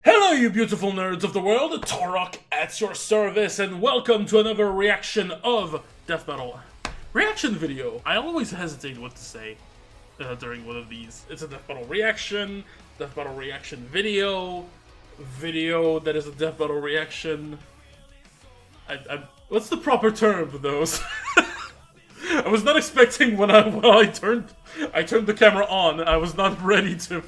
Hello, you beautiful nerds of the world, Taurock at your service, and welcome to another reaction of Death Battle. Reaction video. I always hesitate what to say during one of these. It's a Death Battle reaction video that is a Death Battle reaction. What's the proper term for those? I was not expecting when I turned the camera on. I was not ready to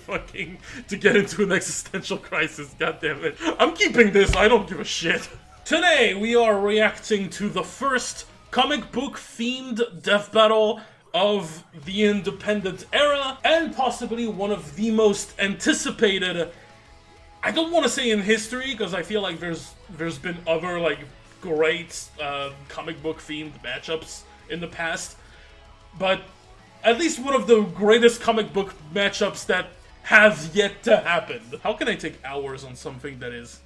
get into an existential crisis. God damn it! I'm keeping this. I don't give a shit. Today we are reacting to the first comic book themed death battle of the independent era, and possibly one of the most anticipated. I don't want to say in history because I feel like there's been other great comic book themed matchups in the past, but at least one of the greatest comic book matchups that has yet to happen. How can I take hours on something that is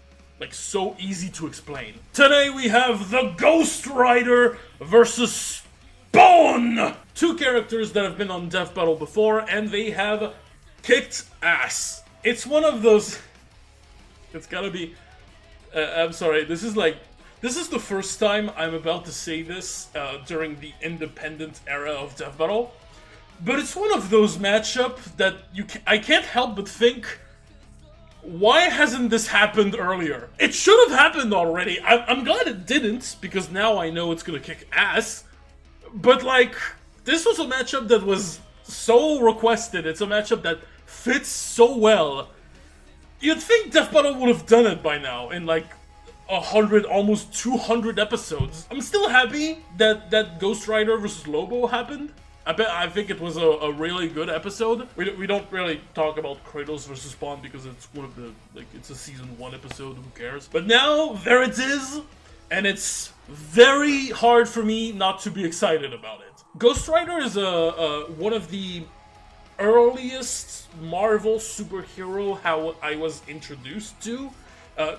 so easy to explain? Today we have the Ghost Rider versus Spawn! Two characters that have been on Death Battle before, and they have kicked ass. It's one of those... It's gotta be... I'm sorry, this is the first time I'm about to say this during the independent era of Death Battle, but it's one of those matchups that I can't help but think, why hasn't this happened earlier? It should have happened already. I'm glad it didn't, because now I know it's gonna kick ass, but this was a matchup that was so requested. It's a matchup that fits so well. You'd think Death Battle would have done it by now in 100, almost 200 episodes. I'm still happy that Ghost Rider versus Lobo happened. I think it was a really good episode. We don't really talk about Kratos versus Spawn because it's one of the, it's a season 1 episode, who cares? But now, there it is, and it's very hard for me not to be excited about it. Ghost Rider is one of the earliest Marvel superhero how I was introduced to.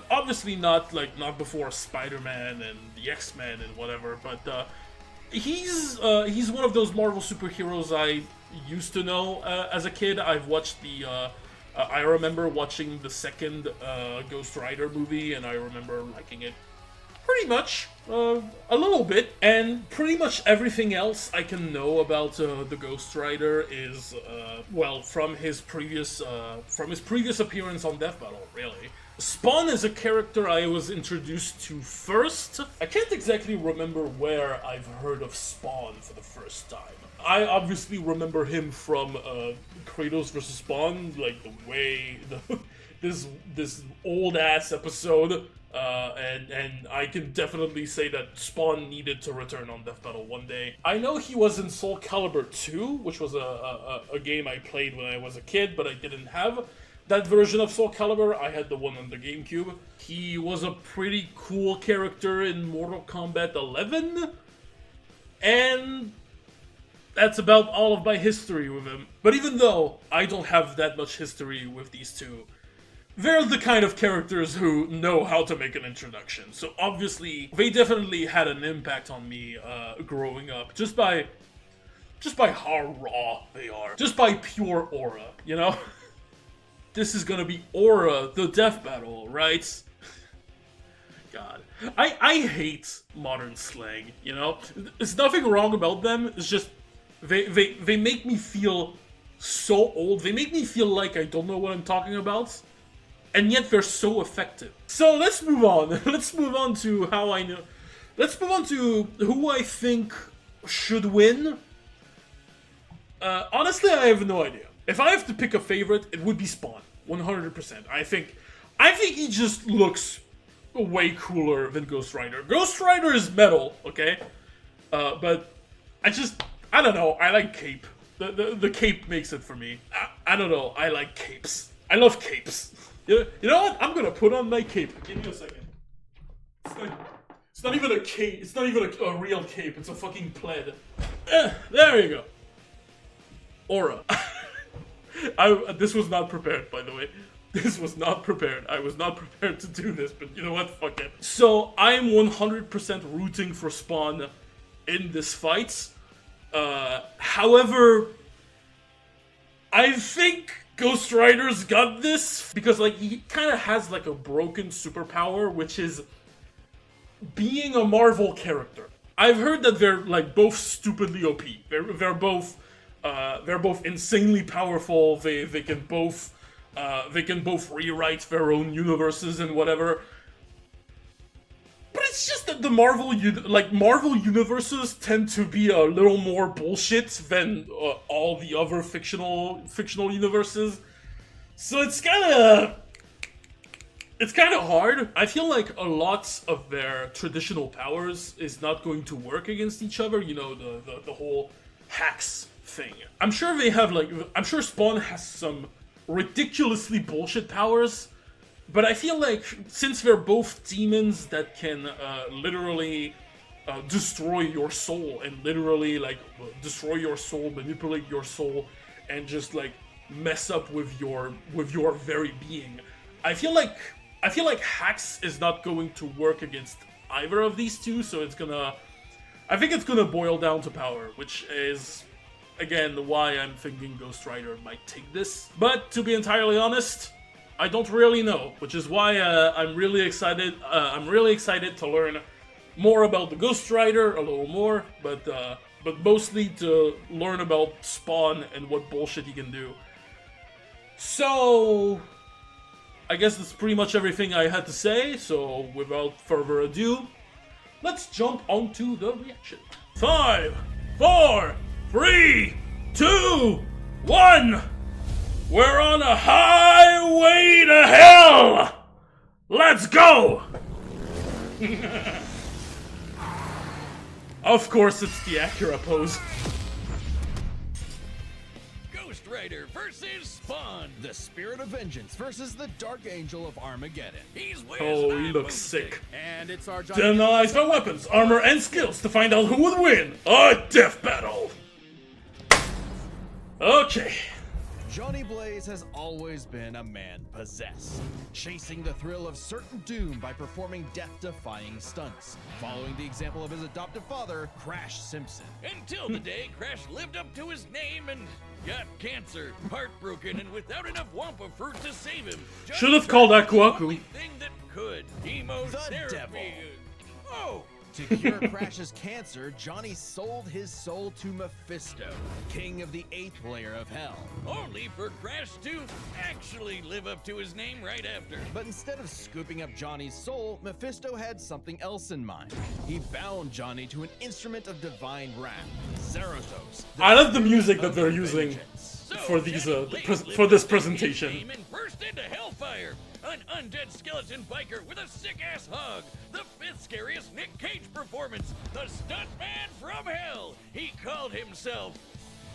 Obviously not before Spider-Man and the X-Men and whatever, but he's one of those Marvel superheroes I used to know as a kid. I've watched I remember watching the second Ghost Rider movie, and I remember liking it pretty much, a little bit, and pretty much everything else I can know about the Ghost Rider is well, from his previous appearance on Death Battle, really. Spawn is a character I was introduced to first. I can't exactly remember where I've heard of Spawn for the first time. I obviously remember him from Kratos vs. Spawn, this old ass episode, and I can definitely say that Spawn needed to return on Death Battle one day. I know he was in Soul Calibur 2, which was a game I played when I was a kid, but I didn't have that version of Soul Calibur. I had the one on the GameCube. He was a pretty cool character in Mortal Kombat 11, and that's about all of my history with him. But even though I don't have that much history with these two, they're the kind of characters who know how to make an introduction. So obviously, they definitely had an impact on me growing up, just by how raw they are, just by pure aura, you know? This is gonna be Aura, the death battle, right? God. I hate modern slang, you know? There's nothing wrong about them, it's just they make me feel so old. They make me feel like I don't know what I'm talking about, and yet they're so effective. So let's move on. Let's move on to how I know. Let's move on to who I think should win. Honestly, I have no idea. If I have to pick a favorite, it would be Spawn, 100%. I think he just looks way cooler than Ghost Rider. Ghost Rider is metal, okay? But I don't know, I like cape. The cape makes it for me. I don't know, I like capes. I love capes. You know what? I'm gonna put on my cape. Give me a second. It's not even a cape. It's not even a real cape. It's a fucking plaid. There you go. Aura. This was not prepared, by the way. This was not prepared. I was not prepared to do this, but you know what? Fuck it. So, I am 100% rooting for Spawn in this fight. However, I think Ghost Rider's got this because like he kind of has like a broken superpower, which is being a Marvel character. I've heard that they're like both stupidly OP. They're both insanely powerful. They can both rewrite their own universes and whatever. But it's just that the Marvel universes tend to be a little more bullshit than all the other fictional universes. So it's kind of hard. I feel like a lot of their traditional powers is not going to work against each other. You know, the whole hacks thing. I'm sure I'm sure Spawn has some ridiculously bullshit powers. But I feel like, since they're both demons that can literally destroy your soul, and literally, like, destroy your soul, manipulate your soul, and just, like, mess up with your very being, I feel like Hacks is not going to work against either of these two, so I think it's gonna boil down to power, which is, again, why I'm thinking Ghost Rider might take this. But, to be entirely honest, I don't really know, which is why I'm really excited. I'm really excited to learn more about the Ghost Rider, a little more, but mostly to learn about Spawn and what bullshit he can do. So, I guess that's pretty much everything I had to say. So, without further ado, let's jump onto the reaction. 5, 4, 3, 2, 1. We're on a highway to hell! Let's go! Of course, it's the Acura pose. Ghost Rider versus Spawn. The Spirit of Vengeance versus the Dark Angel of Armageddon. Oh, he looks sick. And it's our Analyze their weapons, armor, and skills to find out who would win a death battle. Okay. Johnny Blaze has always been a man possessed, chasing the thrill of certain doom by performing death-defying stunts, following the example of his adoptive father, Crash Simpson. Until the day Crash lived up to his name and got cancer, heartbroken, and without enough Wampa fruit to save him. Should have called Aku Aku. Thing that could. Chemotherapy. The devil. Oh! To cure Crash's cancer, Johnny sold his soul to Mephisto, king of the 8th layer of hell. Only for Crash to actually live up to his name right after. But instead of scooping up Johnny's soul, Mephisto had something else in mind. He bound Johnny to an instrument of divine wrath, Zarathos. I love the music that they're using for these for this presentation. And burst into hellfire. An undead skeleton biker with a sick-ass hug. The 5th scariest Nick Cage performance. The stuntman from hell. He called himself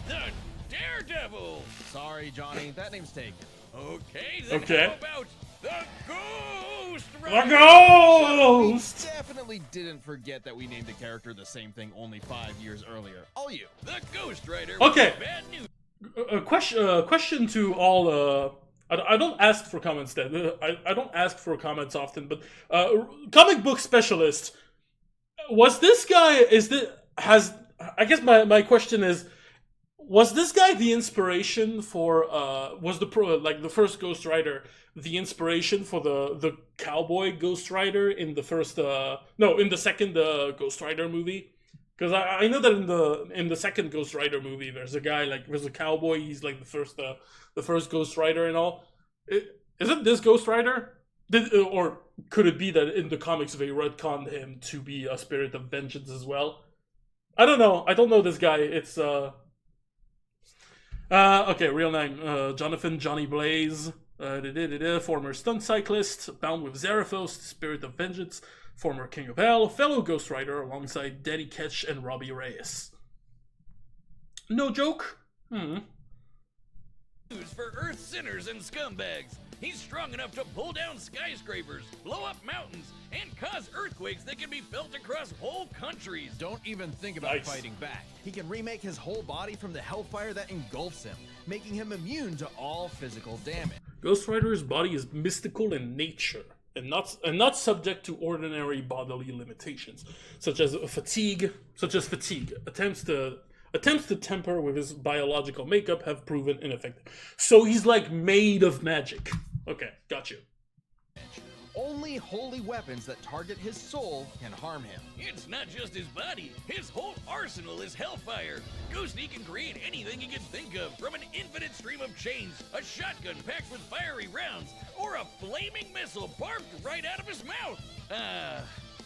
the Daredevil. Sorry, Johnny, that name's taken. Okay, then Okay. how about the Ghost The Rider? Ghost! We definitely didn't forget that we named a character the same thing only 5 years earlier. All you. The Ghost Rider. Okay. With bad news. A question to all. I don't ask for comments then. I don't ask for comments often, but comic book specialist. Was this guy? I guess my question is, was this guy the inspiration for? Was the first Ghost Rider the inspiration for the cowboy Ghost Rider in the first? In the second Ghost Rider movie? Because I know that in the second Ghost Rider movie, there's a cowboy. He's like the first Ghost Rider and all. Isn't this Ghost Rider? Or could it be that in the comics they retconned him to be a spirit of vengeance as well? I don't know. I don't know this guy. It's okay. Real name: Jonathan Johnny Blaze. Former stunt cyclist, bound with Zarathos, the spirit of vengeance. Former King of Hell, fellow Ghost Rider alongside Danny Ketch and Robbie Reyes. No joke? News for Earth sinners and scumbags. He's strong enough to pull down skyscrapers, blow up mountains, and cause earthquakes that can be felt across whole countries. Don't even think about Nice. fighting back. He can remake his whole body from the hellfire that engulfs him, making him immune to all physical damage. Ghost Rider's body is mystical in nature, and not subject to ordinary bodily limitations, such as fatigue. Attempts Attempts to tamper with his biological makeup have proven ineffective. So he's like made of magic. Okay, got you. Only holy weapons that target his soul can harm him. It's not just his body, his whole arsenal is hellfire. Ghosty can create anything he can think of, from an infinite stream of chains, a shotgun packed with fiery rounds, or a flaming missile barbed right out of his mouth.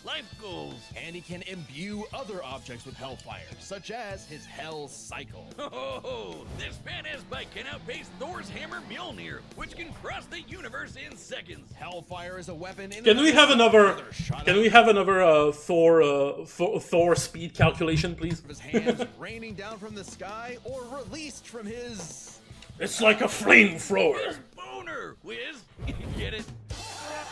Life goals. And he can imbue other objects with hellfire, such as his Hell Cycle. Oh, this badass bike can outpace Thor's hammer Mjolnir, which can cross the universe in seconds. Hellfire is a weapon in Can we have another Thor Thor speed calculation, please? his hands raining down from the sky or released from his... It's like a flamethrower. Boner, Wiz. Get it?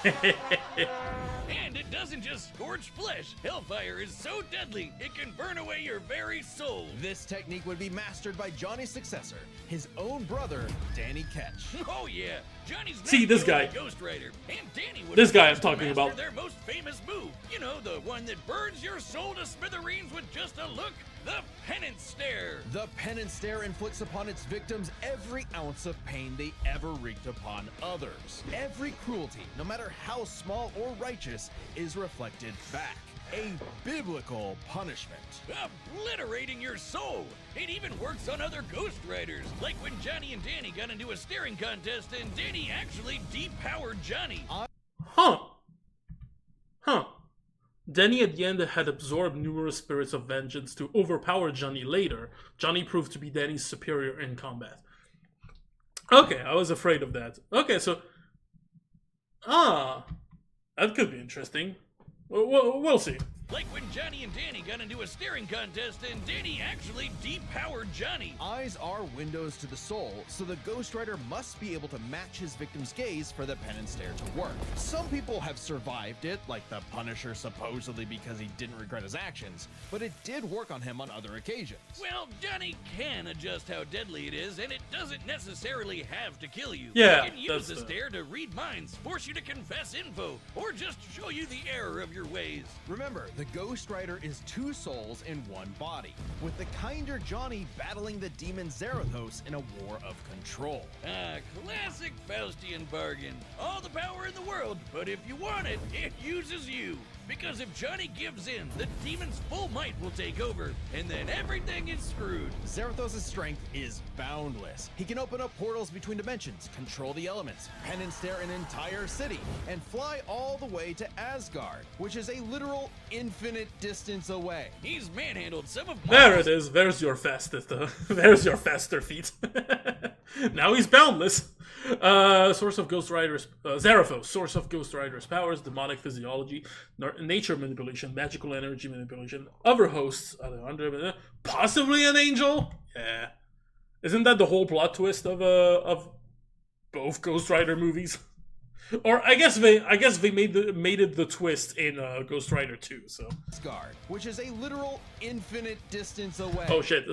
And it doesn't just scorch flesh. Hellfire is so deadly, it can burn away your very soul. This technique would be mastered by Johnny's successor, his own brother, Danny Ketch. Oh yeah, Johnny's not See, this the only guy. Ghost Rider, and Danny would This guy I'm to talking master about. Their most famous move, you know, the one that burns your soul to smithereens with just a look, the penance stare. The penance stare inflicts upon its victims every ounce of pain they ever wreaked upon others. Every cruelty, no matter how small or righteous, is reflected back. A biblical punishment. Obliterating your soul. It even works on other Ghost Riders, like when Johnny and Danny got into a staring contest and Danny actually depowered Johnny. Huh. Danny at the end had absorbed numerous spirits of vengeance to overpower Johnny later. Johnny proved to be Danny's superior in combat. Okay, I was afraid of that. Okay, so... that could be interesting. We'll see. Like when Johnny and Danny got into a staring contest and Danny actually depowered Johnny. Eyes are windows to the soul, so the Ghost Rider must be able to match his victim's gaze for the penance stare to work. Some people have survived it, like the Punisher supposedly because he didn't regret his actions, but it did work on him on other occasions. Well, Johnny can adjust how deadly it is, and it doesn't necessarily have to kill you. Yeah, It can use that's the stare to read minds, force you to confess info, or just show you the error of your ways. Remember, the Ghost Rider is two souls in one body, with the kinder Johnny battling the demon Zarathos in a war of control. Classic Faustian bargain. All the power in the world, but if you want it, it uses you. Because if Johnny gives in, the demon's full might will take over, and then everything is screwed. Zarathos' strength is boundless. He can open up portals between dimensions, control the elements, penance stare an entire city, and fly all the way to Asgard, which is a literal infinite distance away. He's manhandled some of There it is. There's your fastest. There's your faster feat. Now he's boundless. Source of Ghost Rider's Zarathos. Source of Ghost Rider's powers: demonic physiology, nature manipulation, magical energy manipulation. Other hosts: possibly an angel. Yeah, isn't that the whole plot twist of both Ghost Rider movies? Or I guess they made it the twist in Ghost Rider 2. So Asgard, which is a literal infinite distance away. oh shit,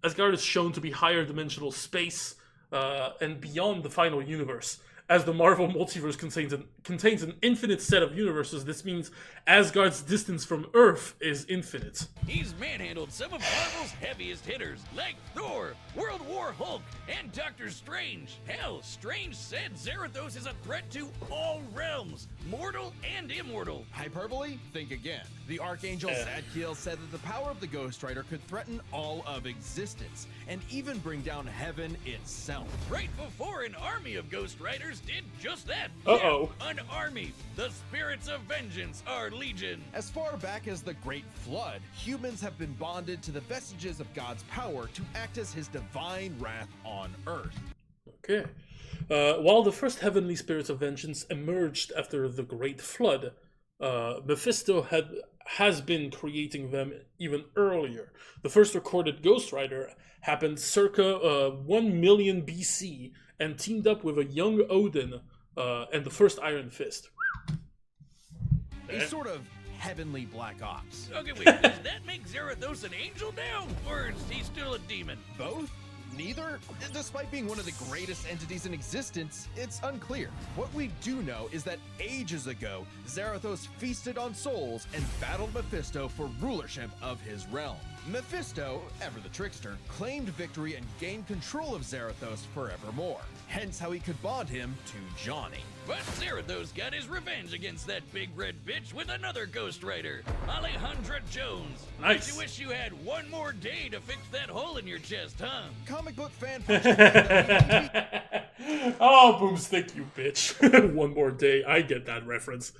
Asgard is shown to be higher dimensional space and beyond the final universe. As the Marvel multiverse contains an infinite set of universes, this means Asgard's distance from Earth is infinite. He's manhandled some of Marvel's heaviest hitters, like Thor, World War Hulk, and Doctor Strange. Hell, Strange said Zarathos is a threat to all realms, mortal and immortal. Hyperbole? Think again. The Archangel Zadkiel said that the power of the Ghost Rider could threaten all of existence, and even bring down heaven itself. Right before an army of Ghost Riders did just that. Uh-oh. Yeah, an army. The spirits of vengeance are legion. As far back as the Great Flood, humans have been bonded to the vestiges of God's power to act as his divine wrath on Earth. Okay. While the first heavenly spirits of vengeance emerged after the Great Flood, Mephisto has been creating them even earlier. The first recorded Ghost Rider happened circa 1 million BC and teamed up with a young Odin and the first Iron Fist. A sort of heavenly Black Ops. Okay, wait, does that make Zarathos an angel now? Or is he still a demon? Both? Neither? Despite being one of the greatest entities in existence, it's unclear. What we do know is that ages ago, Zarathos feasted on souls and battled Mephisto for rulership of his realm. Mephisto, ever the trickster, claimed victory and gained control of Zarathos forevermore. Hence how he could bond him to Johnny. But Zarathos got his revenge against that big red bitch with another Ghost Rider, Alejandra Jones. Nice. You wish you had one more day to fix that hole in your chest, huh? Comic book fan Oh, boomstick, you bitch. One more day. I get that reference.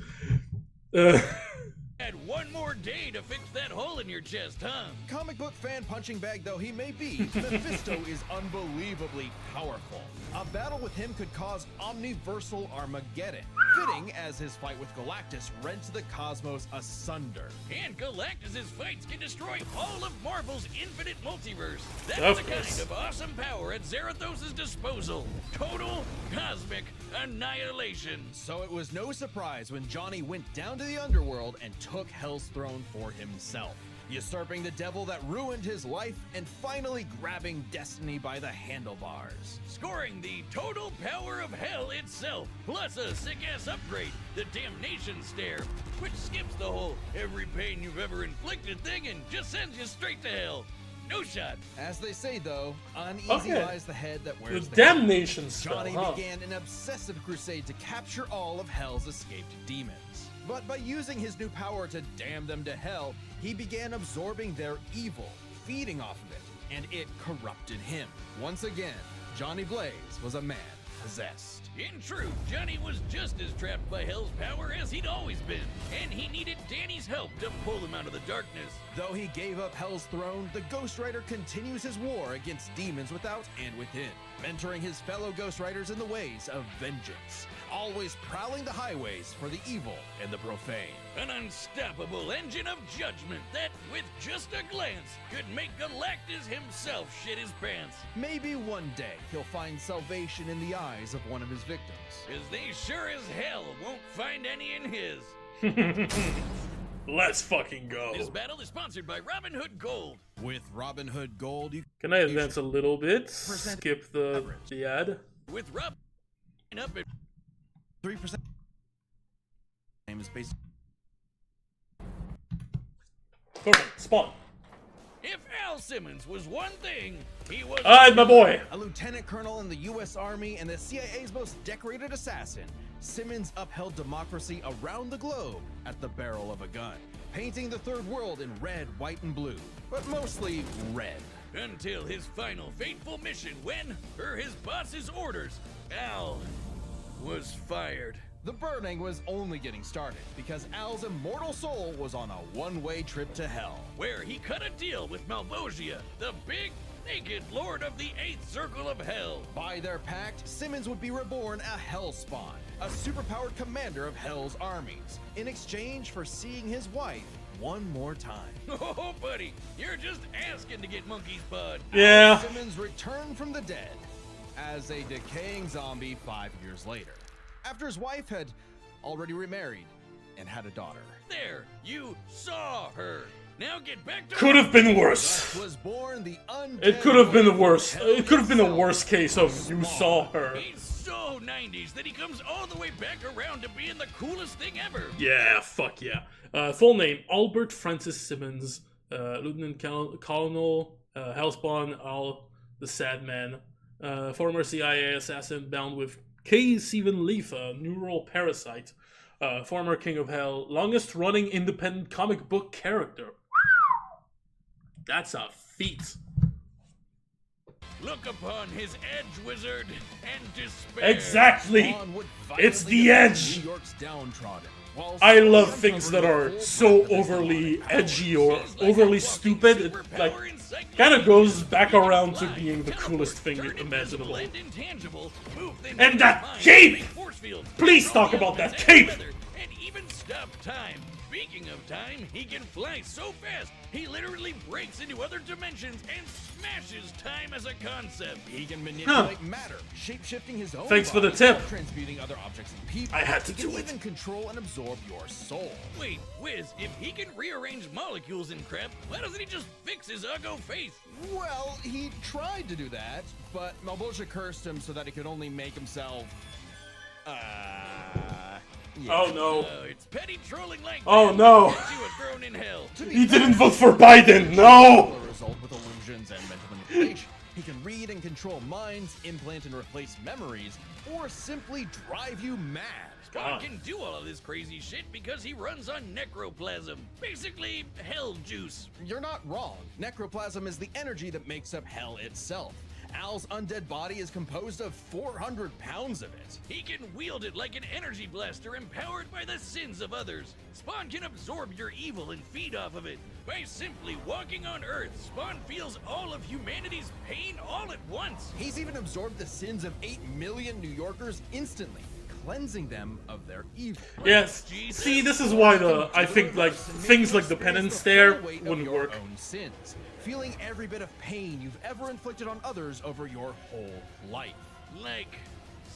Had one more day to fix that hole in your chest, huh? Comic book fan punching bag though he may be, Mephisto is unbelievably powerful. A battle with him could cause omniversal Armageddon, fitting as his fight with Galactus rents the cosmos asunder. And Galactus' fights can destroy all of Marvel's infinite multiverse. That's Of the course. kind of awesome power at Zarathos' disposal. Total cosmic annihilation. So it was no surprise when Johnny went down to the underworld and took Hell's throne for himself, usurping the devil that ruined his life and finally grabbing destiny by the handlebars. Scoring the total power of hell itself, plus a sick-ass upgrade, the Damnation Stare, which skips the whole every pain you've ever inflicted thing and just sends you straight to hell. No shot. As they say though, uneasy Okay. lies the head that The wears the damnation spell, Johnny huh? began an obsessive crusade to capture all of Hell's escaped demons. But by using his new power to damn them to hell, he began absorbing their evil, feeding off of it, and it corrupted him. Once again, Johnny Blaze was a man possessed. In truth, Johnny was just as trapped by Hell's power as he'd always been, and he needed Danny's help to pull him out of the darkness. Though he gave up Hell's throne, the Ghost Rider continues his war against demons without and within, mentoring his fellow Ghost Riders in the ways of vengeance, always prowling the highways for the evil and the profane. An unstoppable engine of judgment that, with just a glance, could make Galactus himself shit his pants. Maybe one day he'll find salvation in the eyes of one of his victims. 'Cause they sure as hell won't find any in his. Let's fucking go. This battle is sponsored by Robin Hood Gold. With Robin Hood Gold, you Can I advance a little bit? Skip the ad. With Robin up at 3% name is based. Perfect. Spawn. If Al Simmons was one thing, he was Alright, my boy. A lieutenant colonel in the U.S. Army and the CIA's most decorated assassin, Simmons upheld democracy around the globe at the barrel of a gun, painting the third world in red, white, and blue, but mostly red. until his final fateful mission when, per his boss's orders, Al was fired. The burning was only getting started because Al's immortal soul was on a one-way trip to hell. Where he cut a deal with Malvosia, the big, naked lord of the Eighth Circle of Hell. By their pact, Simmons would be reborn a Hellspawn, a superpowered commander of Hell's armies, in exchange for seeing his wife one more time. Oh, buddy, you're just asking to get monkey's bud. Yeah. Simmons returned from the dead as a decaying zombie 5 years later, after his wife had already remarried and had a daughter. There, you saw her. Now get back to Could have been worse. Thus was born the undead. It could have been the warrior worst. Hell It could have been the himself, worst case of you saw her. He's so 90s that he comes all the way back around to being the coolest thing ever. Yeah, fuck yeah. Full name, Albert Francis Simmons, Lieutenant Colonel, Hellspawn, Al the Sad Man, former CIA assassin bound with K. Stephen Leaf, a neural parasite, former King of Hell, longest running independent comic book character. That's a feat. Look upon his edge, wizard, and despair. Exactly. Spawn would It's violently the defend edge. New York's downtrodden. While I love Spawn things that covered are the so whole breadth of his overly demonic edgy or He's like a overly walking stupid. It, superpower like, encyclopedia. kind of goes back He can around to fly, being the teleport, coolest thing turn invisible imaginable. and intangible, move things And with that his mind, cape! make force fields, Please control talk the about that elements cape! and weather, and even stop time. Speaking of time, he can fly so fast, he literally breaks into other dimensions and smashes time as a concept. He can manipulate matter, shape-shifting his own Thanks for the body tip. while transmuting other objects and people. I had to he can do it. even control and absorb your soul. Wait, Wiz, if he can rearrange molecules and crap, why doesn't he just fix his uggo face? Well, he tried to do that, but Malvosia cursed him so that he could only make himself, Oh no. It's petty trolling like Oh, that no. that gets you are thrown in hell. He didn't vote for Biden. No. The result with illusions and mental manipulation. He can read and control minds, implant and replace memories, or simply drive you mad. Spawn can do all of this crazy shit because he runs on necroplasm. Basically, hell juice. You're not wrong. Necroplasm is the energy that makes up hell itself. Al's undead body is composed of 400 pounds of it. He can wield it like an energy blaster empowered by the sins of others. Spawn can absorb your evil and feed off of it. By simply walking on Earth, Spawn feels all of humanity's pain all at once. He's even absorbed the sins of 8 million New Yorkers instantly, cleansing them of their evil. Yes. See, this is why I think like things like the penance there wouldn't work. Own sins, feeling every bit of pain you've ever inflicted on others over your whole life. Like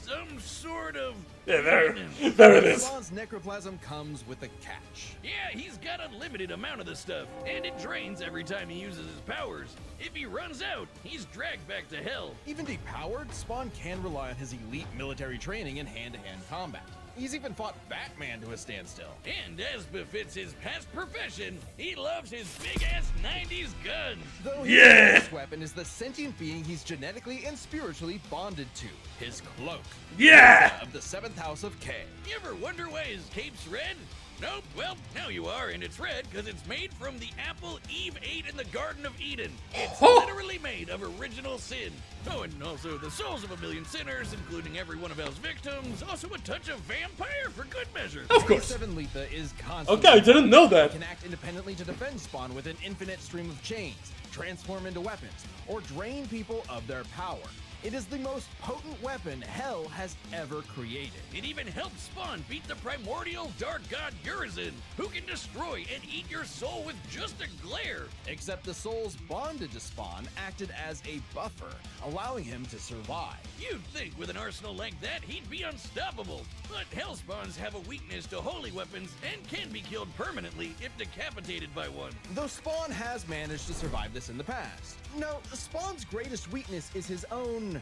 some sort of... Yeah, there penance. it is. Spawn's necroplasm comes with a catch. Yeah, he's got unlimited amount of the stuff, and it drains every time he uses his powers. If he runs out, he's dragged back to hell. Even depowered, Spawn can rely on his elite military training in hand-to-hand combat. He's even fought Batman to a standstill. And as befits his past profession, he loves his big-ass 90s guns. Though his Yeah! greatest weapon is the sentient being he's genetically and spiritually bonded to, his cloak. Yeah. Of the 7th house of K. You ever wonder why his cape's red? Nope, well, now you are, and it's red because it's made from the apple Eve ate in the Garden of Eden. It's literally made of original sin. Oh, and also the souls of a million sinners, including every one of Hell's victims. Also a touch of vampire for good measure. Of course. 7 Letha is constantly... Okay, I didn't know that. Can act independently to defend Spawn with an infinite stream of chains, transform into weapons, or drain people of their power. It is the most potent weapon Hell has ever created. It even helps Spawn beat the primordial dark god Urizen, who can destroy and eat your soul with just a glare. Except the souls bonded to Spawn acted as a buffer, allowing him to survive. You'd think with an arsenal like that, he'd be unstoppable. But Hellspawns have a weakness to holy weapons and can be killed permanently if decapitated by one. Though Spawn has managed to survive this in the past. No, Spawn's greatest weakness is his own...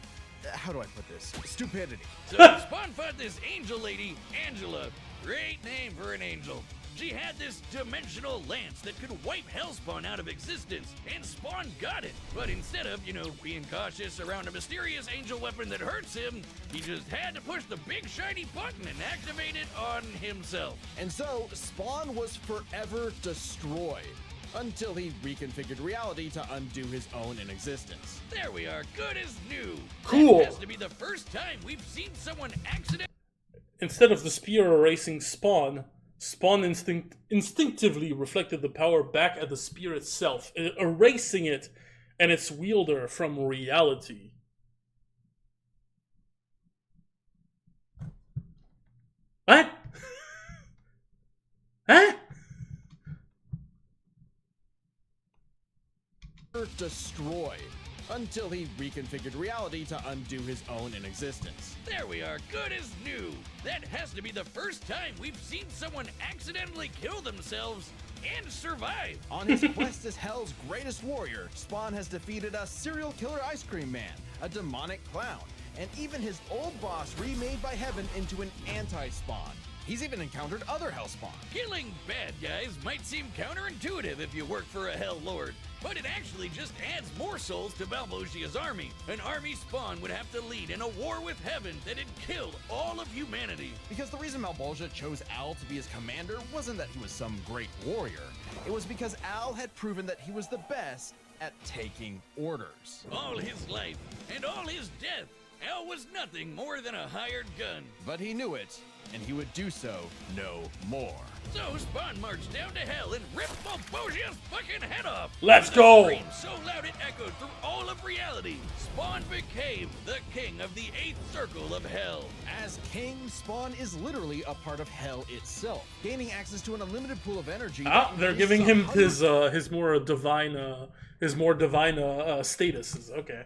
how do I put this? Stupidity. So Spawn fought this angel lady, Angela. Great name for an angel. She had this dimensional lance that could wipe Hellspawn out of existence, and Spawn got it. But instead of, being cautious around a mysterious angel weapon that hurts him, he just had to push the big shiny button and activate it on himself. And so, Spawn was forever destroyed. Until he reconfigured reality to undo his own in existence. There we are, good as new. Cool. That has to be the first time we've seen someone accident. Instead of the spear erasing Spawn, Spawn instinctively reflected the power back at the spear itself, erasing it and its wielder from reality. What? Huh? Destroyed. Until he reconfigured reality to undo his own in existence. There we are, good as new. That has to be the first time we've seen someone accidentally kill themselves and survive. On his quest as Hell's greatest warrior, Spawn has defeated a serial killer ice cream man, a demonic clown, and even his old boss remade by Heaven into an anti-Spawn. He's even encountered other Hellspawn. Killing bad guys might seem counterintuitive if you work for a Hell Lord, but it actually just adds more souls to Balbosia's army. An army Spawn would have to lead in a war with Heaven that had killed all of humanity. Because the reason Malbolgia chose Al to be his commander wasn't that he was some great warrior. It was because Al had proven that he was the best at taking orders. All his life and all his death, Al was nothing more than a hired gun. But he knew it, and he would do so no more. So Spawn marched down to Hell and ripped Malbosia's fucking head off. Let's With a go. scream so loud it echoed through all of reality. Spawn became the king of the 8th circle of Hell. As king, Spawn is literally a part of Hell itself, gaining access to an unlimited pool of energy. They're giving him his more divine statuses. Okay.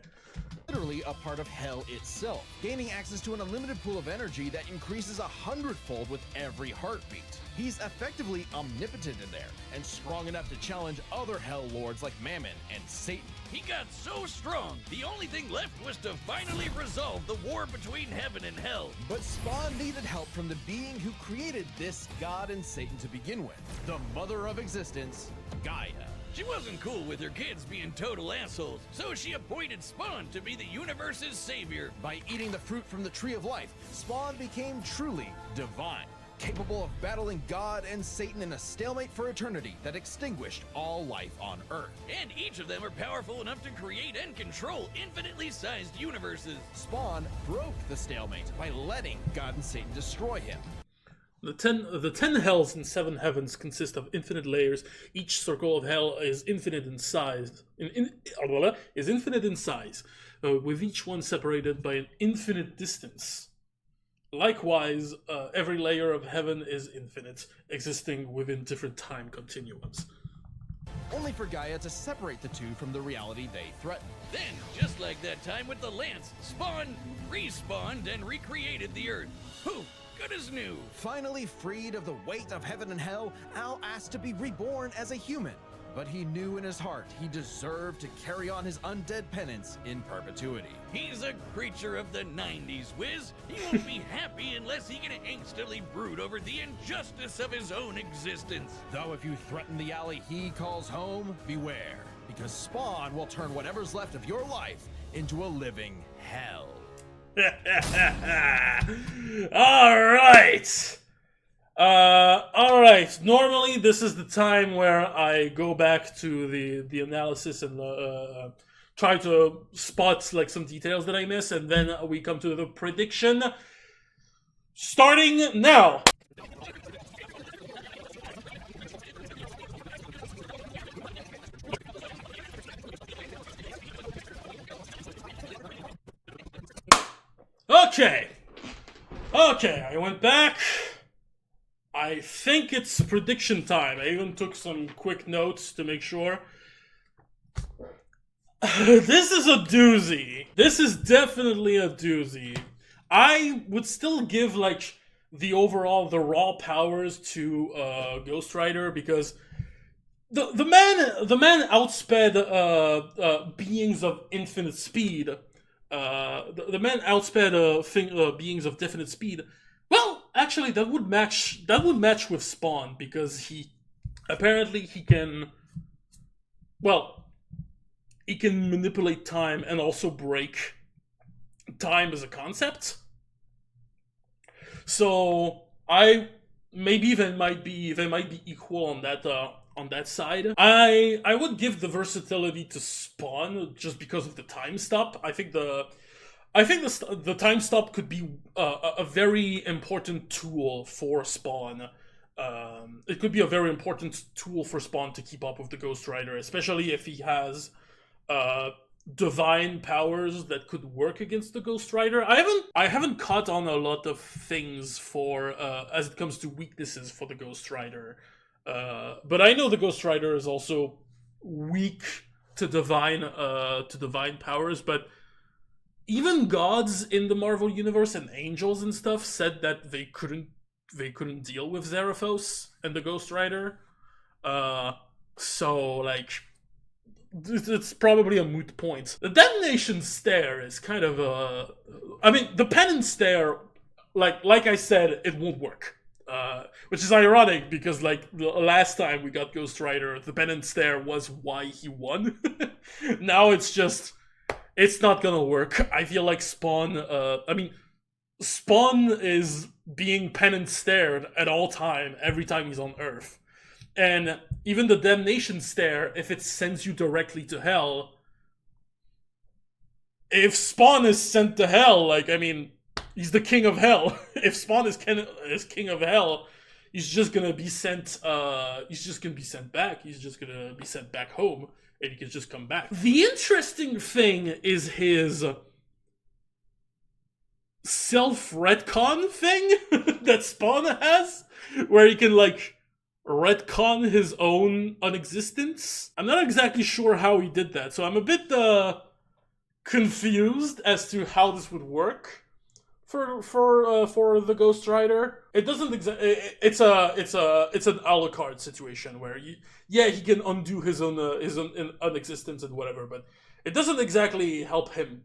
Literally a part of Hell itself, gaining access to an unlimited pool of energy that increases 100-fold with every heartbeat. He's a effectively omnipotent in there, and strong enough to challenge other Hell Lords like Mammon and Satan. He got so strong, the only thing left was to finally resolve the war between heaven and hell. But Spawn needed help from the being who created this God and Satan to begin with, the mother of existence, Gaia. She wasn't cool with her kids being total assholes, so she appointed Spawn to be the universe's savior. By eating the fruit from the Tree of Life, Spawn became truly divine, capable of battling God and Satan in a stalemate for eternity that extinguished all life on Earth. And each of them are powerful enough to create and control infinitely sized universes. Spawn broke the stalemate by letting God and Satan destroy him. The ten hells and 7 heavens consist of infinite layers. Each circle of hell is infinite in size. With each one separated by an infinite distance. Likewise, every layer of heaven is infinite, existing within different time continuums. Only for Gaia to separate the two from the reality they threaten. Then, just like that time with the Lance, Spawn respawned and recreated the Earth. Poof! Good as new. Finally freed of the weight of heaven and hell, Al asked to be reborn as a human. But he knew in his heart he deserved to carry on his undead penance in perpetuity. He's a creature of the 90s, Wiz. He won't be happy unless he can angstily brood over the injustice of his own existence. Though if you threaten the alley he calls home, beware. Because Spawn will turn whatever's left of your life into a living hell. Alright! Alright, normally this is the time where I go back to the analysis and try to spot like some details that I miss, and then we come to the prediction. Starting now! Okay, I went back. I think it's prediction time. I even took some quick notes to make sure. This is a doozy. This is definitely a doozy. I would still give like the raw powers to Ghost Rider, because the man outsped beings of infinite speed. The man outsped beings of definite speed. Well, actually, that would match with Spawn, because he can manipulate time and also break time as a concept. So maybe they might be equal on that side. I would give the versatility to Spawn just because of the time stop. I think the time stop could be a very important tool for Spawn. It could be a very important tool for Spawn to keep up with the Ghost Rider, especially if he has divine powers that could work against the Ghost Rider. I haven't caught on a lot of things for as it comes to weaknesses for the Ghost Rider. But I know the Ghost Rider is also weak to divine powers, but even gods in the Marvel universe and angels and stuff said that they couldn't deal with Zarathos and the Ghost Rider. So like it's probably a moot point. The Damnation Stare is kind of the Penance Stare, like I said, it won't work. Which is ironic, because like the last time we got Ghost Rider, the Penance Stare was why he won. Now it's not gonna work. I feel like Spawn is being penance stared at all time, every time he's on Earth. And even the Damnation Stare, if it sends you directly to hell, if Spawn is sent to hell, he's the king of hell. If Spawn is king of hell, he's just gonna be sent back. He's just gonna be sent back home, and he can just come back. The interesting thing is his self-retcon thing that Spawn has, where he can retcon his own unexistence. I'm not exactly sure how he did that, so I'm a bit confused as to how this would work for the Ghost Rider. It doesn't it's an a la carte situation where he can undo his own unexistence and whatever, but it doesn't exactly help him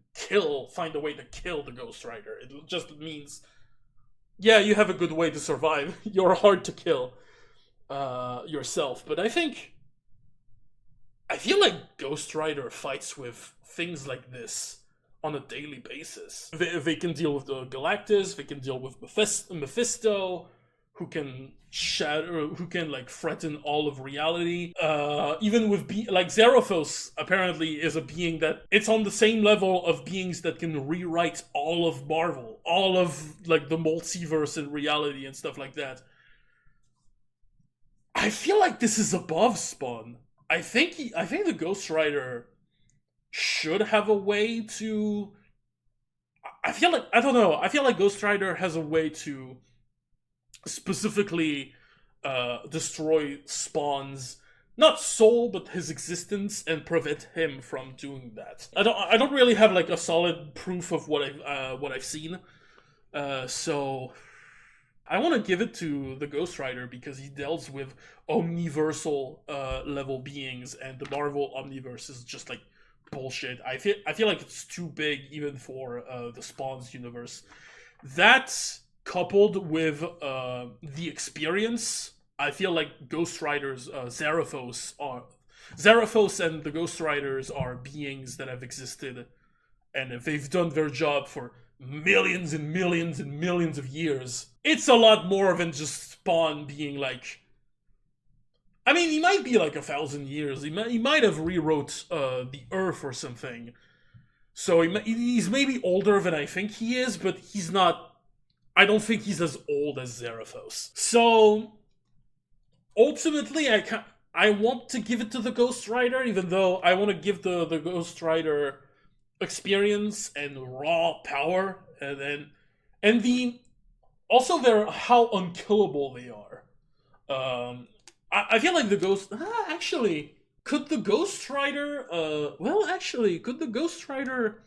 find a way to kill the Ghost Rider. It just means, yeah, you have a good way to survive. You're hard to kill yourself, but I feel like Ghost Rider fights with things like this on a daily basis. They can deal with the Galactus, they can deal with Mephisto, who can like threaten all of reality. Even with like Zarathos apparently is a being that it's on the same level of beings that can rewrite all of Marvel, all of like the multiverse and reality and stuff like that. I feel like this is above Spawn. I think the Ghost Rider should have a way to. I feel like Ghost Rider has a way to specifically destroy Spawn's not soul but his existence and prevent him from doing that. I don't really have like a solid proof of what I've seen, so I want to give it to the Ghost Rider because he deals with omniversal level beings, and the Marvel Omniverse is just like bullshit. I feel like it's too big even for the Spawn's universe. That coupled with the experience, I feel like Ghost Riders, Zarathos and the Ghost Riders are beings that have existed, and if they've done their job for millions and millions and millions of years, it's a lot more than just Spawn being like. I mean, he might be like 1,000 years. He might have rewrote the Earth or something. So he's maybe older than I think he is, but he's not. I don't think he's as old as Zarathos. So ultimately, I want to give it to the Ghost Rider, even though I want to give the Ghost Rider experience and raw power, and the also how unkillable they are. I feel like the Ghost. Actually, could the Ghost Rider? Could the Ghost Rider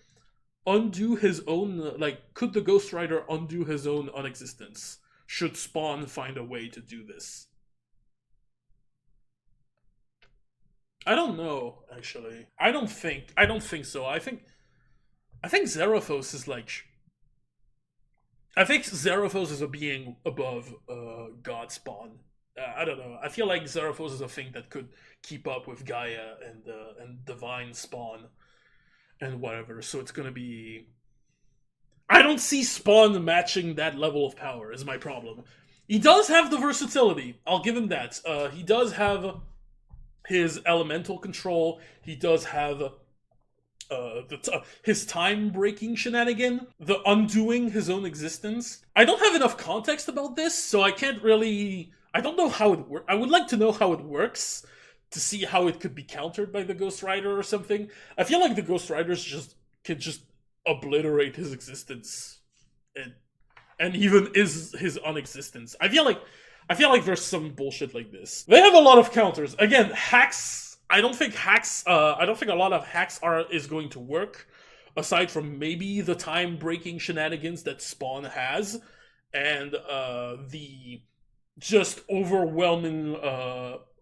undo his own? Could the Ghost Rider undo his own unexistence? Should Spawn find a way to do this? I don't know. Actually, I don't think so. I think Zarathos is like. I think Zarathos is a being above God Spawn. I don't know. I feel like Zarathos is a thing that could keep up with Gaia and Divine Spawn and whatever. So it's gonna be. I don't see Spawn matching that level of power. Is my problem. He does have the versatility. I'll give him that. He does have his elemental control. He does have his time-breaking shenanigan, the undoing his own existence. I don't have enough context about this, so I can't really. I don't know how it works. I would like to know how it works to see how it could be countered by the Ghost Rider or something. I feel like the Ghost Riders can just obliterate his existence and even his unexistence. I feel like there's some bullshit like this. They have a lot of counters. Again, hacks. I don't think a lot of hacks is going to work, aside from maybe the time-breaking shenanigans that Spawn has, and the just overwhelming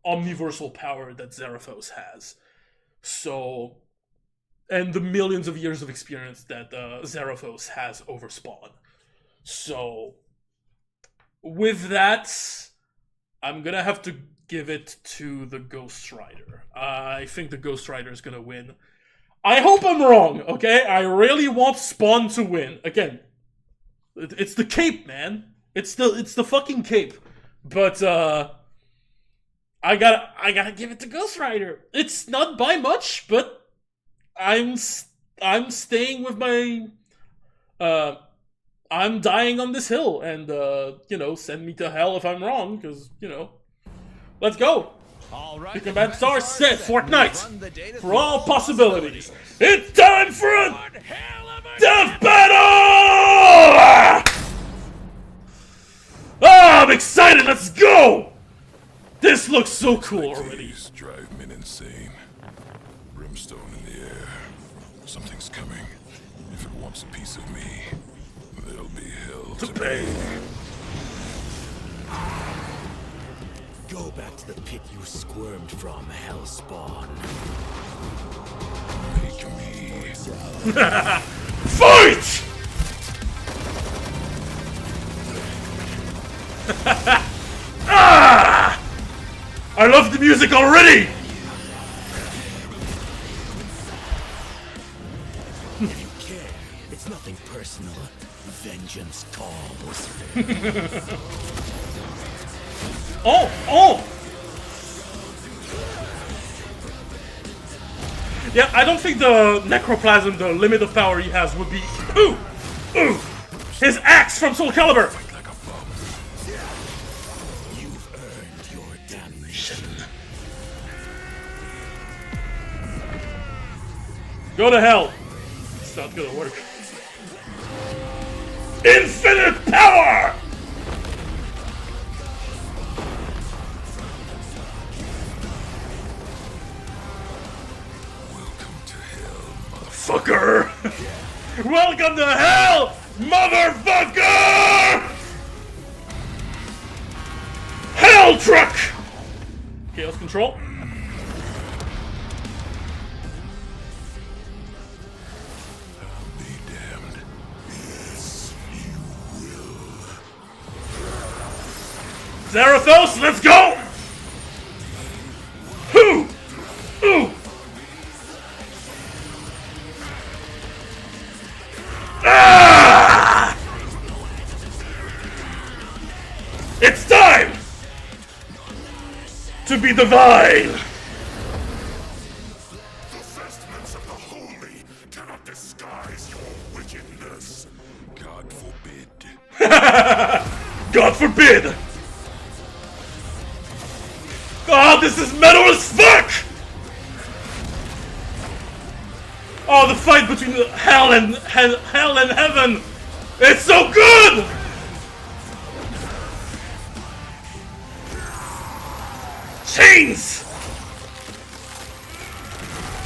omniversal power that Zarathos has. So, and the millions of years of experience that Zarathos has over Spawn. So, with that, I'm gonna have to give it to the Ghost Rider. I think the Ghost Rider is gonna win. I hope I'm wrong, okay? I really want Spawn to win. Again, it's the cape, man. It's the fucking cape. But I gotta give it to Ghost Rider. It's not by much, but I'm staying with my. I'm dying on this hill, and send me to hell if I'm wrong, because let's go. All right, The Combat Star set Fortnite for all possibilities. It's time for a death battle! I'm excited. Let's go. This looks so cool already. These drive men insane. Brimstone in the air. Something's coming. If it wants a piece of me, there'll be to pay. Go back to the pit you squirmed from, Hellspawn. Make me. Fight! Ah! I love the music already! If you care, it's nothing personal. Vengeance calls. Oh! Yeah, I don't think the Necroplasm, the limit of power he has, would be... Ooh! Ooh! His axe from Soul Calibur! Like a bum. You've earned your damnation. Go to hell! It's not gonna work. Infinite power! Welcome to hell, Fucker! Welcome to hell, motherfucker! Hell truck! Chaos control. be damned. Zarathos, let's go! Hoo! Ooh! Ah! It's time to be divine! The vestments of the holy cannot disguise your wickedness. God forbid. God forbid! Oh, this is metal as fuck! Oh, the fight between hell and heaven! It's so good! Chains!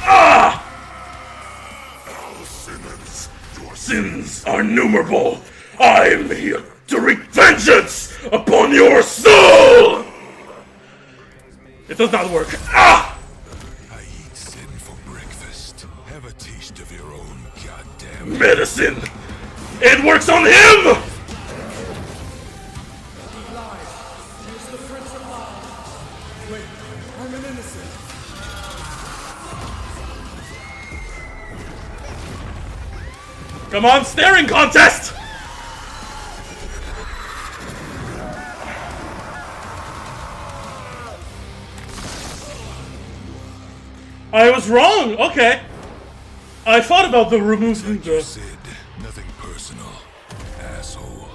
Ah! Oh, Simmons, your Sins are innumerable. I am here to wreak vengeance upon your soul! It does not work. Ah! I eat sin for breakfast. Have a taste of your own goddamn. Medicine! It works on him! Come on, staring contest! I was wrong, okay. I thought about the removing You the... said nothing personal, asshole.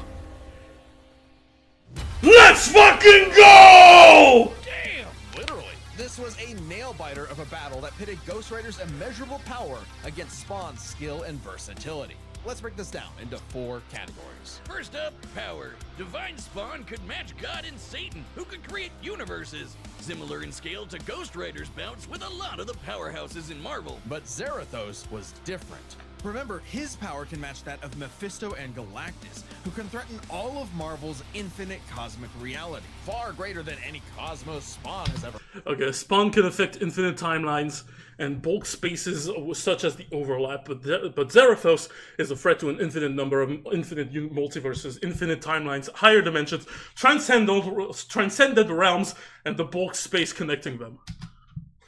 Let's fucking go! Damn! Literally. This was a nail-biter of a battle that pitted Ghost Rider's immeasurable power against Spawn's skill and versatility. Let's break this down into 4 categories. First up, power. Divine Spawn could match God and Satan, who could create universes. Similar in scale to Ghost Rider's bouts with a lot of the powerhouses in Marvel. But Zarathos was different. Remember, his power can match that of Mephisto and Galactus, who can threaten all of Marvel's infinite cosmic reality, far greater than any cosmos Spawn has ever. Okay, Spawn can affect infinite timelines and bulk spaces such as the overlap, but Zarathos is a threat to an infinite number of infinite multiverses, infinite timelines, higher dimensions, transcendent realms, and the bulk space connecting them.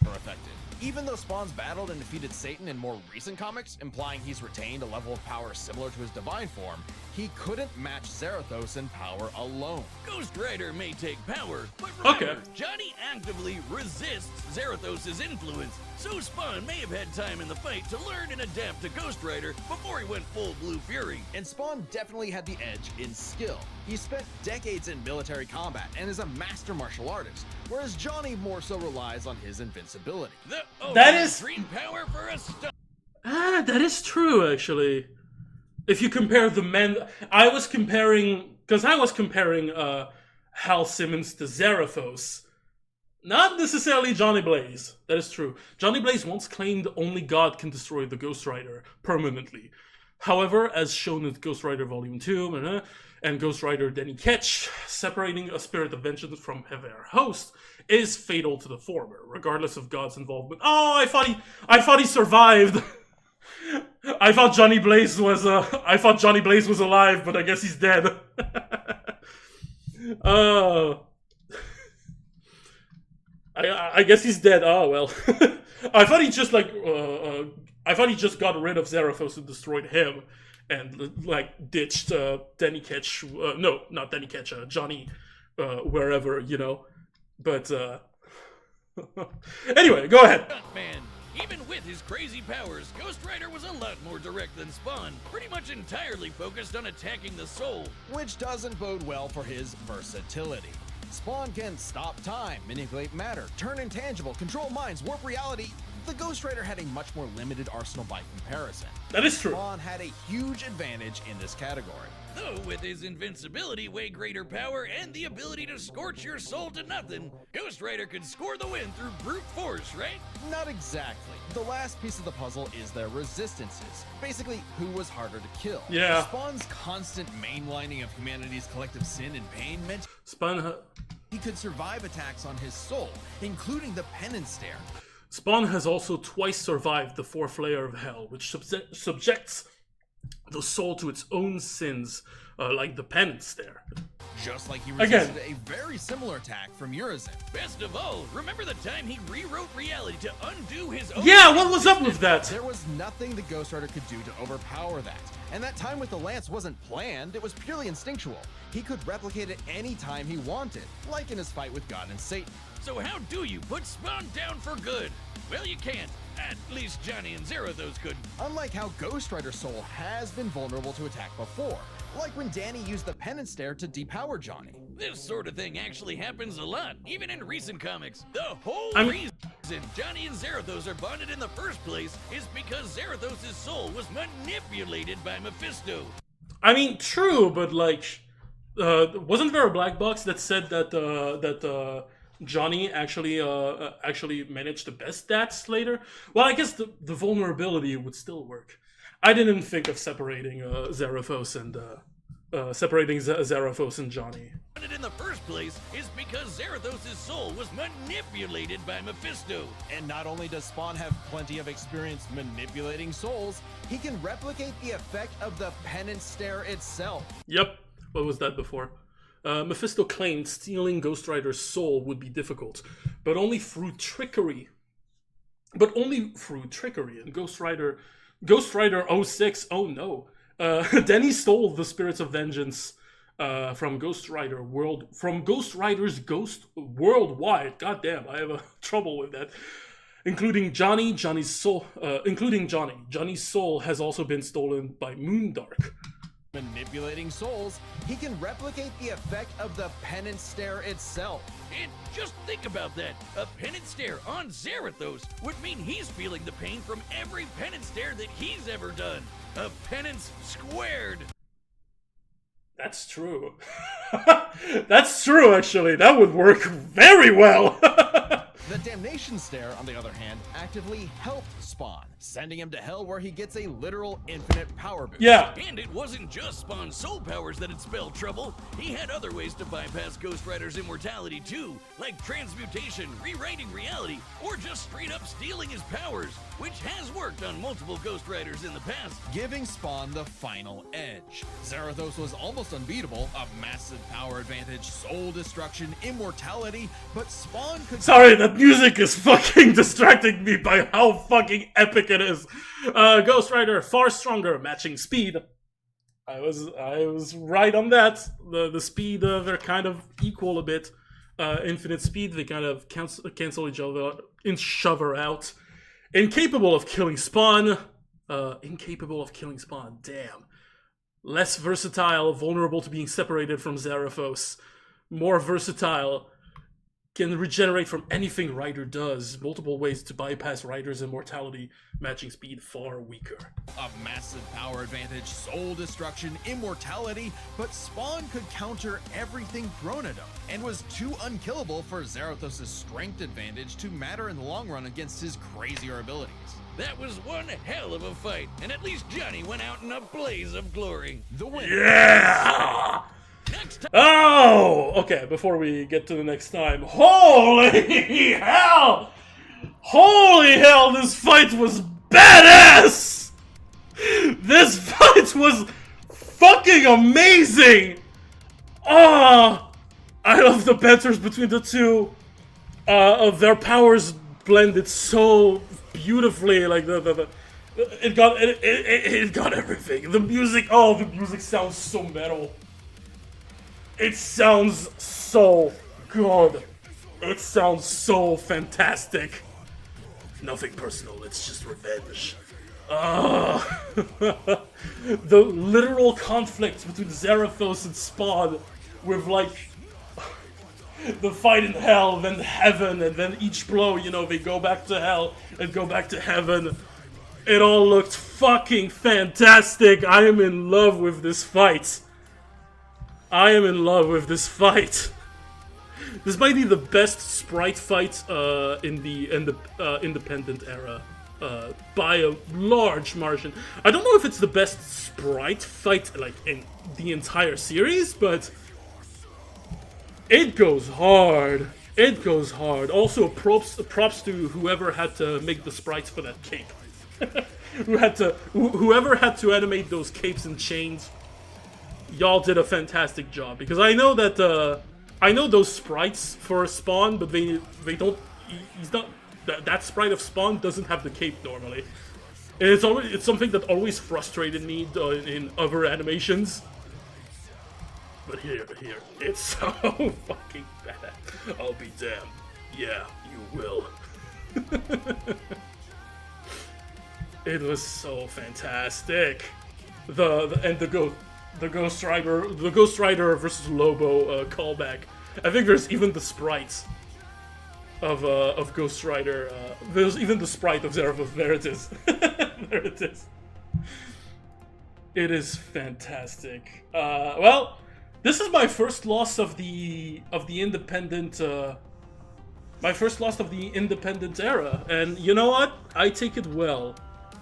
Are affected. Even though Spawn's battled and defeated Satan in more recent comics, implying he's retained a level of power similar to his divine form, he couldn't match Zarathos in power alone. Ghost Rider may take power, but remember, Okay. Johnny actively resists Zarathos' influence, so Spawn may have had time in the fight to learn and adapt to Ghost Rider before he went full Blue Fury. And Spawn definitely had the edge in skill. He spent decades in military combat and is a master martial artist, whereas Johnny more so relies on his invincibility. The That only is- dream power for a stunt. Ah, that is true, actually. If you compare the men... I was comparing Hal Simmons to Zarathos. Not necessarily Johnny Blaze. That is true. Johnny Blaze once claimed only God can destroy the Ghost Rider permanently. However, as shown in Ghost Rider Volume 2 and Ghost Rider Denny Ketch, separating a spirit of vengeance from their host is fatal to the former, regardless of God's involvement. Oh, I thought he survived. I thought Johnny Blaze was alive, but I guess he's dead. I guess he's dead. Oh well. I thought he just got rid of Zarathos and destroyed him, and like ditched Denny Ketch. No, not Denny Ketch. Johnny, wherever, you know. But anyway, go ahead. Man, even with his crazy powers, Ghost Rider was a lot more direct than Spawn, pretty much entirely focused on attacking the soul. Which doesn't bode well for his versatility. Spawn can stop time, manipulate matter, turn intangible, control minds, warp reality. The Ghost Rider had a much more limited arsenal by comparison. That is true. Spawn had a huge advantage in this category. Though with his invincibility, way greater power, and the ability to scorch your soul to nothing, Ghost Rider could score the win through brute force, right? Not exactly. The last piece of the puzzle is their resistances. Basically, who was harder to kill. Yeah. Spawn's constant mainlining of humanity's collective sin and pain meant Spawn he could survive attacks on his soul, including the penance stare. Spawn has also twice survived the fourth layer of hell, which subjects the soul to its own sins, like the penance stare. Just like he resisted a very similar attack from Urizen. Best of all, remember the time he rewrote reality to undo his own... Yeah, what was up with that? There was nothing the Ghost Rider could do to overpower that. And that time with the lance wasn't planned, it was purely instinctual. He could replicate it any time he wanted, like in his fight with God and Satan. So how do you put Spawn down for good? Well, you can't. At least Johnny and Zarathos couldn't. Unlike how Ghost Rider's soul has been vulnerable to attack before, like when Danny used the penance stare to depower Johnny. This sort of thing actually happens a lot, even in recent comics. The whole reason Johnny and Zarathos are bonded in the first place is because Zarathos' soul was manipulated by Mephisto. I mean, true, but like, wasn't there a black box that said that Johnny actually managed the best stats later? Well, I guess the vulnerability would still work. I didn't think of separating Zarathos and Zarathos and Johnny. In the first place is because Zarathos' soul was manipulated by Mephisto. And not only does Spawn have plenty of experience manipulating souls, he can replicate the effect of the penance stare itself. Yep. What was that before? Mephisto claimed stealing Ghost Rider's soul would be difficult, but only through trickery. And Ghost Rider 06, oh no. Denny stole the spirits of vengeance from Ghost Rider's Ghost Worldwide. God damn, I have trouble with that. Including Johnny's soul. Johnny's soul has also been stolen by Moondark. Manipulating souls, he can replicate the effect of the penance stare itself. And just think about that. A penance stare on Zarathos would mean he's feeling the pain from every penance stare that he's ever done. A penance squared. That's true. That's true, actually. That would work very well. The damnation stare, on the other hand, actively helped Spawn, sending him to hell where he gets a literal infinite power boost. Yeah. And it wasn't just Spawn's soul powers that had spelled trouble. He had other ways to bypass Ghost Rider's immortality too, like transmutation, rewriting reality, or just straight up stealing his powers, which has worked on multiple Ghost Riders in the past. Giving Spawn the final edge. Zarathos was almost unbeatable, a massive power advantage, soul destruction, immortality, but Spawn could... Sorry, that music is fucking distracting me by how fucking epic it is. Ghost Rider, far stronger, matching speed. I was right on that. The speed, they're kind of equal a bit. Infinite speed, they kind of cancel each other out. Incapable of killing Spawn. Damn. Less versatile, vulnerable to being separated from Zarathos. More versatile, can regenerate from anything Rider does. Multiple ways to bypass Rider's immortality. Matching speed, far weaker. A massive power advantage, soul destruction, immortality, but Spawn could counter everything thrown at him, and was too unkillable for Zarathos' strength advantage to matter in the long run against his crazier abilities. That was one hell of a fight, and at least Johnny went out in a blaze of glory. The winner. Yeah! Next time. Oh! Okay, before we get to the next time. Holy hell! Holy hell, this fight was badass! This fight was fucking amazing! Ah! I love the banters between the two. Their powers blended so beautifully, like it got everything. The music sounds so metal. It sounds so good. It sounds so fantastic. Nothing personal, it's just revenge. The literal conflict between Zarathos and Spawn with like the fight in hell, then heaven, and then each blow, you know, they go back to hell and go back to heaven. It all looked fucking fantastic. I am in love with this fight. I am in love with this fight. This might be the best sprite fight in the independent era. By a large margin. I don't know if it's the best sprite fight like in the entire series, but it goes hard. It goes hard. Also, props to whoever had to make the sprites for that cape. Whoever had to animate those capes and chains. Y'all did a fantastic job, because I know that I know those sprites for Spawn, but they don't. He's not. That sprite of Spawn doesn't have the cape normally. And it's something that always frustrated me in other animations. But here, it's so fucking bad. I'll be damned. Yeah, you will. It was so fantastic. The Ghost Rider versus Lobo callback. I think there's even the sprites of Ghost Rider. There's even the sprite of Zerathos. There it is. There it is. It is fantastic. Well, this is my first loss of the independent. My first loss of the independent era, and you know what? I take it well.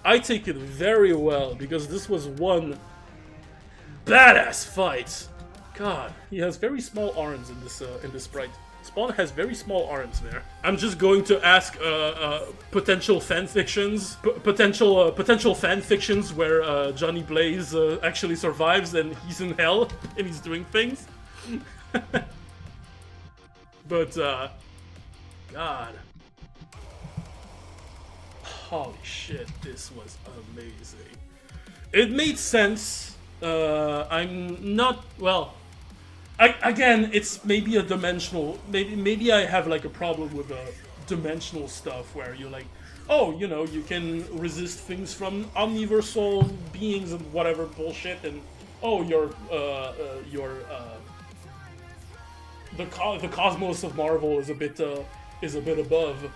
I take it very well, because this was one badass fight. God, he has very small arms in this sprite. Spawn has very small arms there. I'm just going to ask potential fan fictions, potential fan fictions where Johnny Blaze actually survives and he's in hell and he's doing things. But God, holy shit, this was amazing. It made sense. I'm not well. Again, it's maybe a dimensional. Maybe I have like a problem with dimensional stuff where you're like, oh, you know, you can resist things from omniversal beings and whatever bullshit, and oh, the cosmos of Marvel is a bit above,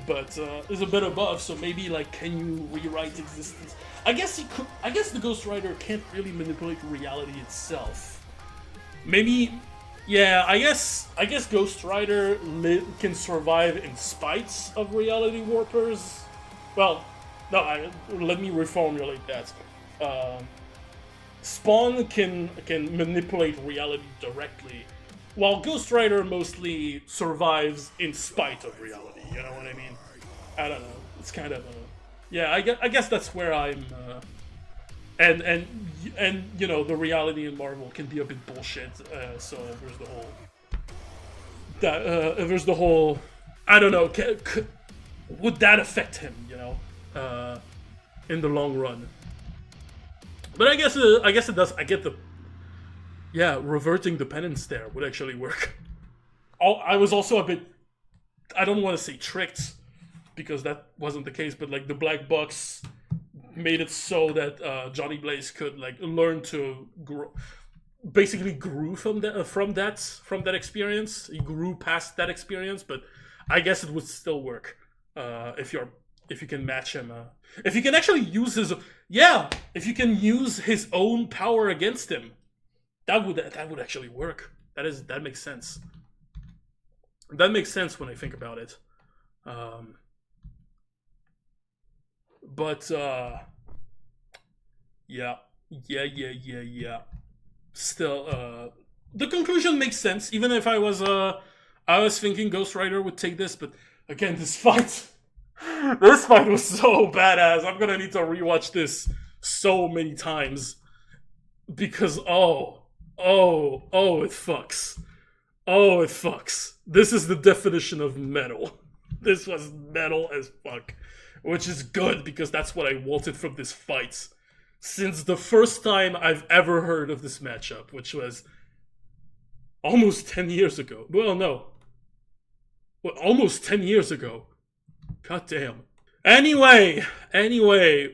but is a bit above. So maybe like, can you rewrite existence? I guess he could. I guess the Ghost Rider can't really manipulate reality itself. Maybe, yeah. I guess Ghost Rider can survive in spite of reality warpers. Well, no. Let me reformulate that. Spawn can manipulate reality directly, while Ghost Rider mostly survives in spite of reality. You know what I mean? I don't know. It's kind of yeah. I guess that's where I'm. And you know, the reality in Marvel can be a bit bullshit. So there's the whole. I don't know. Would that affect him? You know, in the long run. But I guess it does. I get the. Yeah, reverting the penance there would actually work. I was also a bit. I don't want to say tricked, because that wasn't the case. But like the black box made it so that Johnny Blaze could like learn to grow, basically grew from that experience. He grew past that experience, but I guess it would still work if you can match him. If you can actually use if you can use his own power against him, that would actually work. That makes sense. That makes sense when I think about it. But yeah. Still, the conclusion makes sense. Even if I was thinking Ghost Rider would take this, but again, this fight was so badass. I'm gonna need to rewatch this so many times because it fucks. Oh, it fucks. This is the definition of metal. This was metal as fuck, which is good because that's what I wanted from this fight. Since the first time I've ever heard of this matchup, which was almost 10 years ago. Well, no. Well, almost 10 years ago. God damn. Anyway,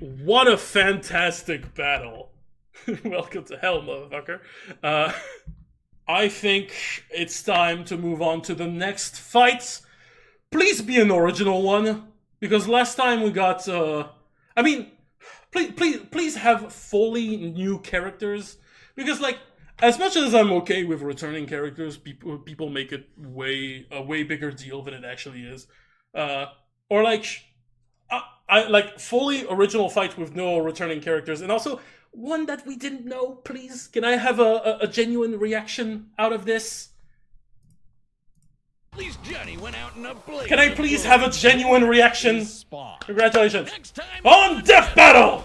what a fantastic battle. Welcome to hell, motherfucker. I think it's time to move on to the next fight. Please be an original one, because last time we got, Please have fully new characters, because like as much as I'm okay with returning characters, people make it a way bigger deal than it actually is. Or like I like fully original fight with no returning characters, and also one that we didn't know. Please, can I have a genuine reaction out of this? At least Johnny went out in a blaze. Can I please have a genuine reaction? Spawn. Congratulations. Next time On Death Battle!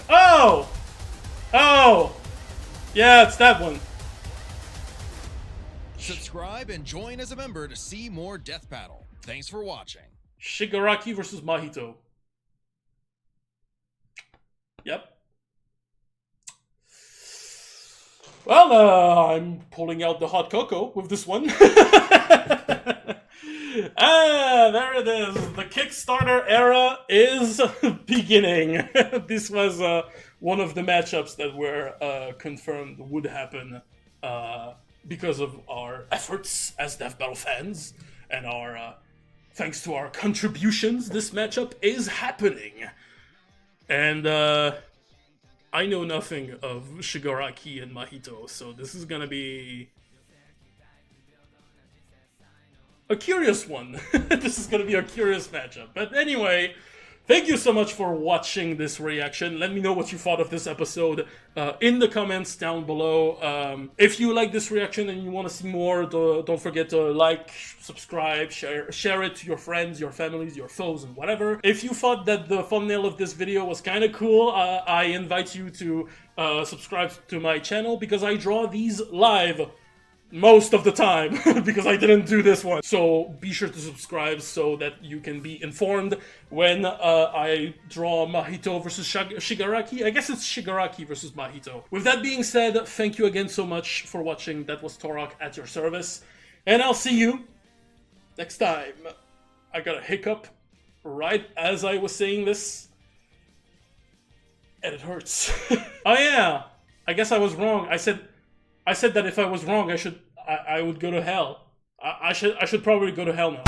Oh! Yeah, it's that one. Subscribe and join as a member to see more Death Battle. Thanks for watching. Shigaraki versus Mahito. Yep. Well, I'm pulling out the hot cocoa with this one. There it is. The Kickstarter era is beginning. This was one of the matchups that were confirmed would happen because of our efforts as Death Battle fans and our thanks to our contributions. This matchup is happening, and I know nothing of Shigaraki and Mahito, so this is gonna be a curious one. This is gonna be a curious matchup. But anyway, thank you so much for watching this reaction. Let me know what you thought of this episode in the comments down below. If you like this reaction and you want to see more, don't forget to like, subscribe, share it to your friends, your families, your foes, and whatever. If you thought that the thumbnail of this video was kind of cool, I invite you to subscribe to my channel because I draw these live most of the time because I didn't do this one. So be sure to subscribe so that you can be informed when I draw Mahito versus Shigaraki. I guess it's Shigaraki versus Mahito. With that being said, thank you again so much for watching. That was Taurock at your service, and I'll see you next time. I got a hiccup right as I was saying this, and it hurts. Oh yeah, I guess I was wrong. I said that if I was wrong, I would go to hell. I should probably go to hell now.